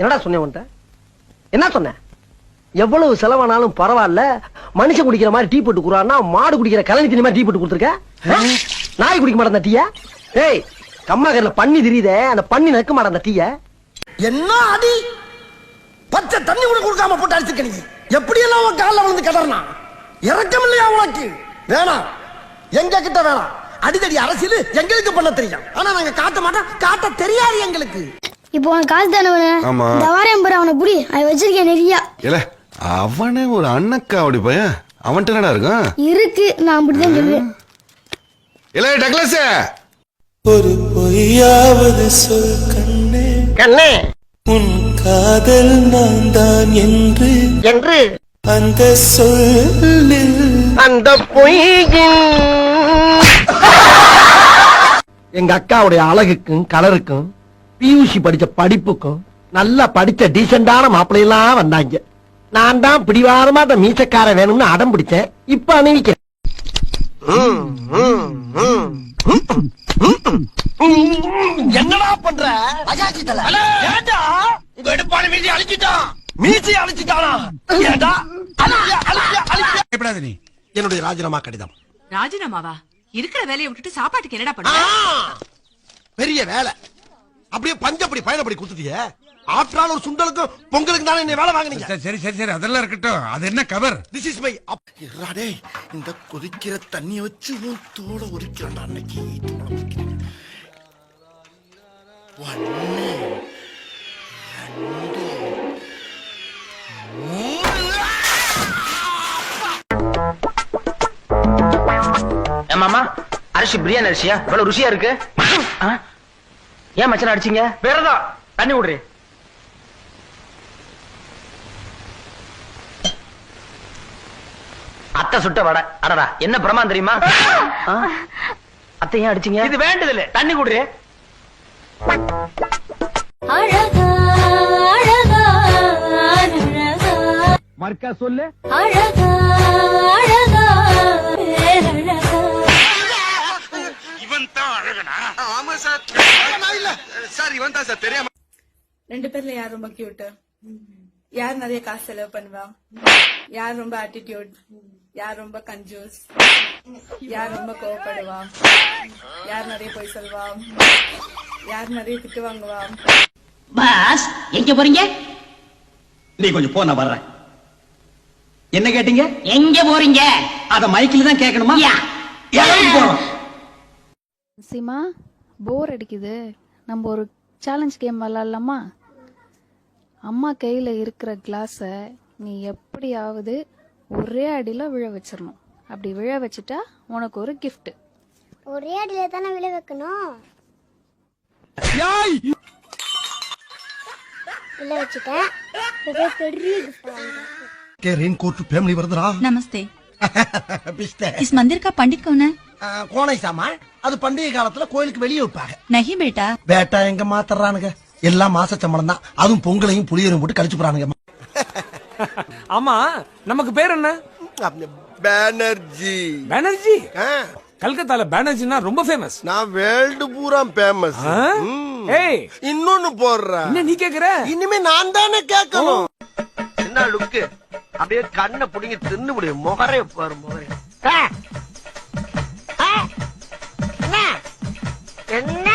என்னடா சொன்னேன் உன்ட்ட? என்ன சொன்ன? எவ்வளவு செலவானாலும் பரவாயில்ல, மனுஷன் குடிக்கிற மாதிரி டீ போட்டு குறான்னா மாடு குடிக்கிற கலனி தண்ணி மாதிரி டீ போட்டு கொடுத்துருக்க. நாய் குடிக்க மாட்டேன் டீயா? ஏய், கம்மாக்கரில் பண்ணி தெரியுதே, அந்த பண்ணி நக்க மாட்டேன் அந்த டீய. என்ன அடி, பச்சை தண்ணி கூட கொடுக்காம போட்டு அடிச்சுக்க. நீ எப்படி எல்லாம் உன் காலில் விழுந்து கிடறனா? இறக்கம் இல்லையா உனக்கு? வேணாம், எங்க கிட்ட வேணாம். அடிதடி அரசியல் எங்களுக்கு பண்ண தெரியும், ஆனா நாங்க காட்ட மாட்டோம், காட்ட தெரியாது எங்களுக்கு. இப்போ அவன் காசு தானே இந்த வாரம் பாரு, அவனை புடி, அதை வச்சிருக்கேன் நிறையா. இல்ல அவனே ஒரு அண்ணக்கா அப்படி பையன், அவன்கிட்ட என்னடா இருக்கும்? இருக்கு, நான் அப்படிதான் சொல்லுவேன். இல்ல டக்ளஸ், ஒரு பொய்யாவது சொல் கண்ணே, கண்ணே, உன் காதல் நான் தான் என்று அந்த சொல்லில் அந்த பொய்யின் எங்க அக்காவுடைய அழகுக்கும் கலருக்கும் பியூசி படிச்ச படிப்புக்கும் நல்லா படிச்ச டீசென்டான மாப்பிள்ளையெல்லாம் வந்தாங்க. நான் தான் பிடிவாரமா அந்த மீசக்கார வேணும்னு அடம் பிடிச்சேன். இப்ப அணிவிக்கிறேன். என்னடா பண்ற? எடுப்பான மீசி அழிச்சிட்டான். மீசி அழிச்சிட்டானா? என்னுடைய ராஜினாமா கடிதம். ராஜினாமாவா? இருக்கிற வேலையை விட்டுட்டு சாப்பாட்டுக்கு என்னடா பண்ண? பெரிய வேலை, அப்படியே பஞ்சப்படி பயணப்படி குடுத்துட்டியே. ஆற்றால் ஒரு சுண்டலுக்கும் பொங்கலுக்கு தானே என்ன வேலை வாங்குனீங்க. சரி சரி சரி, அதெல்லாம் இருக்கட்டும். அது என்ன கவர்? This is my டே, இந்த கொதிக்கிற தண்ணிய வச்சு உன் தோட உரிக்கிறேன்டா அன்னைக்கு. மாமா, அரிசி பிரியாணி அரிசியா? இவ்வளவு ருசியா இருக்கு. ஏன் மச்சன அடிச்சீங்க? வேறதான் தண்ணி விடுறே. அத்தை சுட்ட வடை. அடடா, என்ன பிரமான் தெரியுமா? அத்தை ஏன் அடிச்சீங்க? இது வேண்டது இல்ல, தண்ணி குடுறே. அழகா அழகா அழகா மர்க்கா சொல்லு. அழகா அழகா அழகா. இவன் தான் அழகனா? ஆமா சார். இல்ல சார், இவன் தான் சார். தெரியாம. ரெண்டு பேர்ல யார் ரொம்ப கியூட்? யார் நிறைய காசு செலவு பண்ணுவா? யார் ரொம்ப ஆட்டிடியூட்? யார் ரொம்ப கன்ஜூஸ்? யார் ரொம்ப கோவப்படுவா? யார் நிறைய பொய் சொல்வா? யார் நிறைய திட்டு வாங்குவா? பாஸ், எங்க போறீங்க? நீ கொஞ்சம் போ, நான் வர்றேன். என்ன கேட்டீங்க? எங்க போறீங்க? அத மைக்கில் தான் கேட்கணுமா? சீமா, போர் அடிக்குது, நம்ம ஒரு சேலஞ்ச் கேம் விளாடலாமா? அம்மா கையில இருக்கிற கிளாஸ நீ எப்படியாவது ஒரே அடியில விழ வச்சிடணும். அப்படி விழ வச்சுட்டா உனக்கு ஒரு கிஃப்ட். ஒரே அடியில தானே விழ வைக்கணும். விழ வச்சுட்டேன். பெரிய के रेनकोट फैमिली வருதுடா. நமஸ்தே. பிஸ்தே. इस मंदिर का पंडित कौन है? கோணை சாமான். அது பண்டிகை காலத்துல கோயிலுக்கு வெளியே வைப்பாங்க. नहीं बेटा. பேட்டா எங்க மாத்தறானுங்க? எல்லாம் மாச சம்பளம் தான். அதுவும் பொங்கலையும் புளியரையும் போட்டு கழிச்சு போறானுங்க. ஆமா, நமக்கு பேர் என்ன? பேனர்ஜி. பானர்ஜி. கல்கத்தால பானர்ஜினா ரொம்ப ஃபேமஸ். நான் வேர்ல்டு பூரா ஃபேமஸ். ஏய், இன்னொன்னு போடுறா. என்ன நீ கேக்குற? இனிமே நான் தானே கேட்கணும். என்ன லுக்கு? அப்படியே கண்ணை புடிங்க தின்னு முடியும். முகரே பாரு, முகரே. என்ன